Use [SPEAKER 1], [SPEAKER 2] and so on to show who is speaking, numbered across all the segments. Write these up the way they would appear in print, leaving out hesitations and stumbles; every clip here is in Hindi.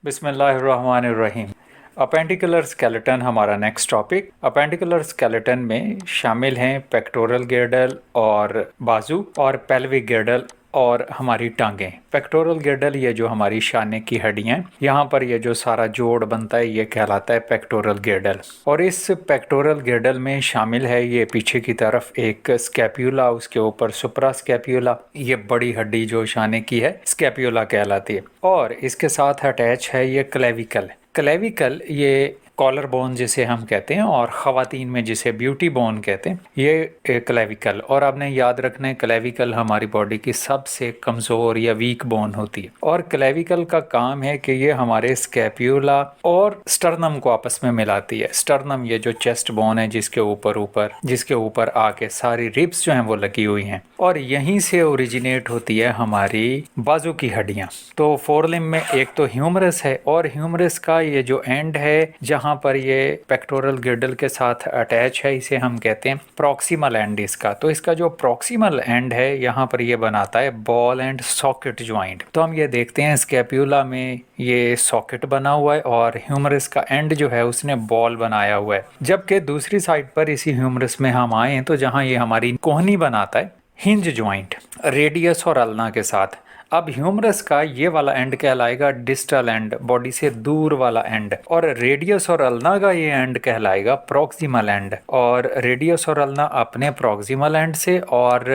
[SPEAKER 1] बिस्मिल्लाहिर्रहमानिर्रहीम। अपेंडिकुलर स्केलेटन हमारा नेक्स्ट टॉपिक। अपेंडिकुलर स्केलेटन में शामिल हैं पेक्टोरल गिर्डल और बाजू और पेल्विक गिर्डल और हमारी टांगें। पेक्टोरल गिर्डल ये जो हमारी शाने की हड्डियां, यहाँ पर ये जो सारा जोड़ बनता है ये कहलाता है पेक्टोरल गिर्डल। और इस पेक्टोरल गिर्डल में शामिल है ये पीछे की तरफ एक स्कैप्यूला, उसके ऊपर सुप्रा स्कैप्यूला, ये बड़ी हड्डी जो शाने की है स्कैप्यूला कहलाती है। और इसके साथ अटैच है ये क्लेविकल। क्लेविकल ये कॉलर बोन जिसे हम कहते हैं और ख़वातीन में जिसे ब्यूटी बोन कहते हैं, ये क्लेविकल। और आपने याद रखना है क्लेविकल हमारी बॉडी की सबसे कमज़ोर या वीक बोन होती है। और क्लेविकल का काम है कि ये हमारे स्कैप्यूला और स्टर्नम को आपस में मिलाती है। स्टर्नम ये जो चेस्ट बोन है जिसके ऊपर आके सारी रिब्स जो हैं वो लगी हुई हैं, और यहीं से ओरिजिनेट होती है हमारी बाजू की हड्डियाँ। तो फोरलिम में एक तो ह्यूमरस है, और ह्यूमरस का ये जो एंड है जहाँ पर ये पेक्टोरल गिर्डल के साथ अटैच है, इसे हम कहते हैं प्रॉक्सिमल एंड इसका। तो इसका जो प्रॉक्सिमल एंड है यहाँ पर ये बनाता है बॉल एंड सॉकेट ज्वाइंट। तो हम ये देखते हैं स्कैप्यूला में ये सॉकेट बना हुआ है और ह्यूमरस का एंड जो है उसने बॉल बनाया हुआ है। जबकि दूसरी साइड पर इसी ह्यूमरस में हम आए तो जहाँ ये हमारी कोहनी बनाता है हिंज ज्वाइंट रेडियस और अल्ना के साथ। अब ह्यूमरस का ये वाला एंड कहलाएगा डिस्टल एंड, बॉडी से दूर वाला एंड, और रेडियस और अल्ना का ये एंड कहलाएगा प्रॉक्सिमल एंड। और रेडियस और अल्ना अपने प्रॉक्सिमल एंड से और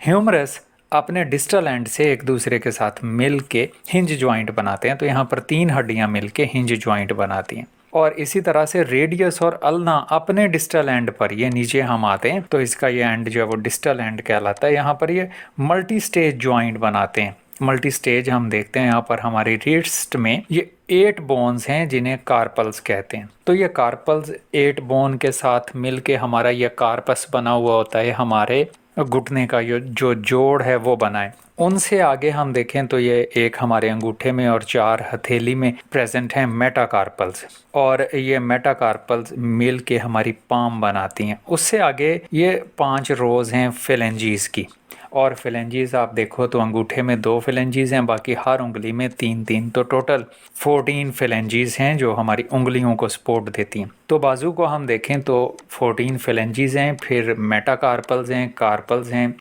[SPEAKER 1] ह्यूमरस अपने डिस्टल एंड से एक दूसरे के साथ मिल के हिंज ज्वाइंट बनाते हैं। तो यहाँ पर तीन हड्डियाँ मिल के हिंज ज्वाइंट बनाती हैं। और इसी तरह से रेडियस और अल्ना अपने डिस्टल एंड पर, ये नीचे हम आते हैं तो इसका ये एंड जो है वो डिस्टल एंड कहलाता है। यहाँ पर ये मल्टी स्टेज ज्वाइंट बनाते हैं। मल्टी स्टेज हम देखते हैं यहाँ पर हमारी रिस्ट में ये 8 बोन्स हैं जिन्हें कार्पल्स कहते हैं। तो ये कार्पल्स 8 बोन के साथ मिलके हमारा ये कार्पस बना हुआ होता है, हमारे घुटने का जो जोड़ है वो बना है। उनसे आगे हम देखें तो ये एक हमारे अंगूठे में और 4 हथेली में प्रेजेंट हैं मेटाकार्पल्स, और ये मेटाकार्पल्स मिल के हमारी पाम बनाती हैं। उससे आगे ये 5 रोज हैं फिलेंजीज की, और फिलेंजीज आप देखो तो अंगूठे में 2 फिलेंजीज हैं, बाकी हर उंगली में 3-3, तो टोटल 14 फिलेंजीज हैं जो हमारी उंगलियों को सपोर्ट देती हैं। तो बाजू को हम देखें तो 14 फिलेंजीज हैं, फिर मेटाकार्पल्स हैं, कार्पल्स हैं,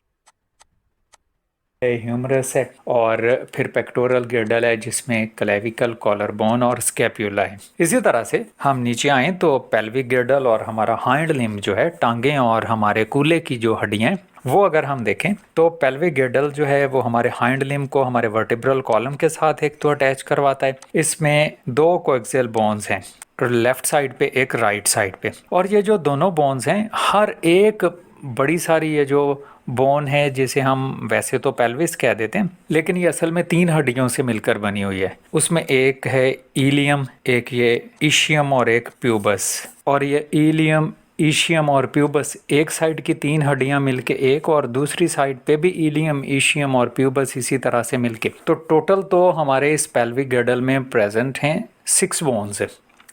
[SPEAKER 1] ह्यूमरस है, और फिर पेक्टोरल गिर्डल है जिसमें क्लेविकल, कॉलर बोन और स्कैप्यूला है। इसी तरह से हम नीचे आए तो पेल्विक गिर्डल और हमारा हाइंड लिम्ब जो है, टांगे और हमारे कूल्हे की जो हड्डियां, वो अगर हम देखें तो पेल्विक गिर्डल जो है वो हमारे हाइंड लिम्ब को हमारे वर्टिब्रल कॉलम के साथ एक तो अटैच करवाता है। इसमें 2 कोएक्सियल बोन्स हैं, लेफ्ट साइड पे एक राइट साइड पे, और ये जो दोनों बोन्स हैं हर एक बड़ी सारी ये जो बोन है जिसे हम वैसे तो पेल्विस कह देते हैं, लेकिन ये असल में 3 हड्डियों से मिलकर बनी हुई है। उसमें एक है इलियम, एक ये इशियम और एक प्यूबस। और ये इलियम, इशियम और प्यूबस एक साइड की 3 हड्डियां मिलके एक, और दूसरी साइड पे भी इलियम, इशियम और प्यूबस इसी तरह से मिलके, तो टोटल तो हमारे इस पेल्विक गिर्डल में प्रेजेंट हैं 6 बोन्स है।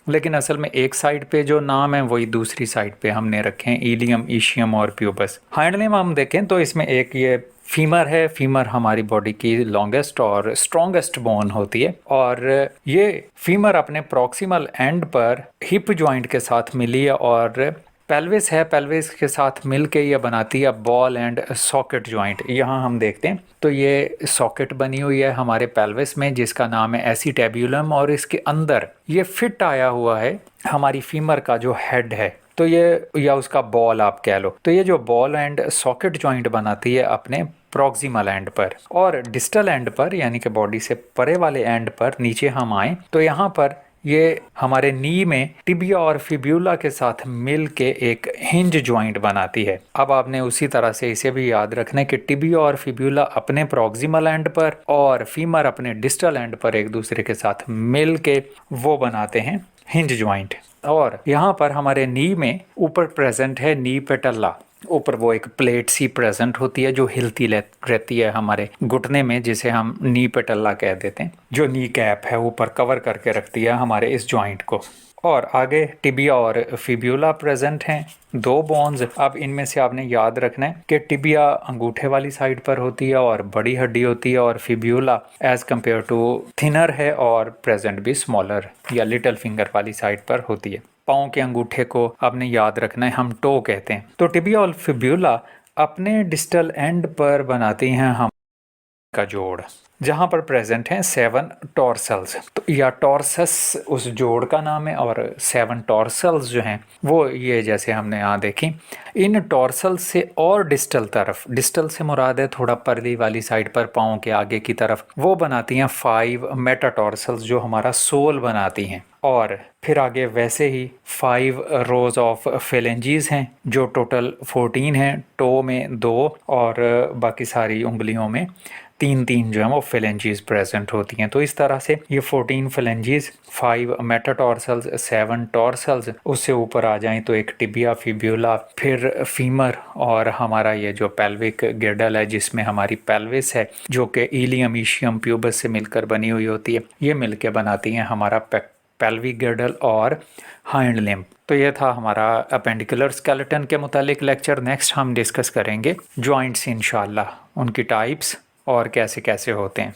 [SPEAKER 1] लेकिन असल में एक साइड पे जो नाम है वही दूसरी साइड पे हमने रखे हैं इलियम, इशियम और प्यूबस। हाइंड लिम्ब हम देखें तो इसमें एक ये फीमर है। फीमर हमारी बॉडी की लॉन्गेस्ट और स्ट्रॉन्गेस्ट बोन होती है, और ये फीमर अपने प्रॉक्सिमल एंड पर हिप ज्वाइंट के साथ मिली है, और पेल्विस है, पेल्विस के साथ मिलके ये बनाती है बॉल एंड सॉकेट ज्वाइंट। यहाँ हम देखते हैं तो ये सॉकेट बनी हुई है हमारे पेल्विस में जिसका नाम है एसिटेब्यूलम, और इसके अंदर ये फिट आया हुआ है हमारी फीमर का जो हेड है, तो ये, या उसका बॉल आप कह लो। तो ये जो बॉल एंड सॉकेट ज्वाइंट बनाती है अपने प्रॉक्सिमल एंड पर, और डिस्टल एंड पर यानी कि बॉडी से परे वाले एंड पर नीचे हम आए तो यहाँ पर ये हमारे नी में टिबिया और फिब्यूला के साथ मिल के एक हिंज ज्वाइंट बनाती है। अब आपने उसी तरह से इसे भी याद रखना है कि टिबिया और फिब्यूला अपने प्रॉक्सिमल एंड पर और फीमर अपने डिस्टल एंड पर एक दूसरे के साथ मिल के वो बनाते हैं हिंज ज्वाइंट। और यहाँ पर हमारे नी में ऊपर प्रेजेंट है नी पेटल्ला, ऊपर वो एक प्लेट सी प्रेजेंट होती है जो हिलती रहती है हमारे घुटने में, जिसे हम नी पेटल्ला कह देते हैं, जो नी कैप है ऊपर कवर करके रखती है हमारे इस जॉइंट को। और आगे टिबिया और फिब्यूला प्रेजेंट हैं, दो बोन्स। अब इनमें से आपने याद रखना है कि टिबिया अंगूठे वाली साइड पर होती है और बड़ी हड्डी होती है, और fibula as compare to thinner है और प्रेजेंट भी स्मॉलर या लिटिल फिंगर वाली साइड पर होती है। पाँव के अंगूठे को आपने याद रखना है, हम टो कहते हैं। तो टिबिया और फिब्यूला अपने डिस्टल एंड पर बनाती हैं हम का जोड़, जहां पर प्रेजेंट हैं 7 टॉर्सल्स। तो या टॉर्सस उस जोड़ का नाम है, और 7 टॉर्सल्स जो हैं वो ये जैसे हमने यहाँ देखी। इन टॉर्सल से और डिस्टल तरफ, डिस्टल से मुराद है थोड़ा परली वाली साइड पर पाँव के आगे की तरफ, वो बनाती हैं 5 मेटाटॉर्सल्स जो हमारा सोल बनाती हैं। और फिर आगे वैसे ही 5 रोज ऑफ फेलेंजीज हैं जो टोटल 14 हैं, टो में 2 और बाकी सारी उंगलियों में 3 जो है वो फेलेंजीज प्रेजेंट होती हैं। तो इस तरह से ये 14 फेलेंजीज, 5 मेटाटॉर्सल्स, 7 टॉर्सल्स, उससे ऊपर आ जाएं तो एक टिबिया, फिब्यूला, फिर फीमर, और हमारा ये जो पेल्विक गिर्डल है जिसमें हमारी पेल्विस है जो कि इलियम ईशियम प्यूबस से मिलकर बनी हुई होती है, ये मिलके बनाती हैं हमारा पेल्विक गिर्डल और हाइंड लिम्ब। तो ये था हमारा अपेंडिकुलर स्केलेटन के मुतालिक लेक्चर। नेक्स्ट हम डिस्कस करेंगे जॉइंट्स इंशाल्लाह, उनकी टाइप्स और कैसे कैसे होते हैं।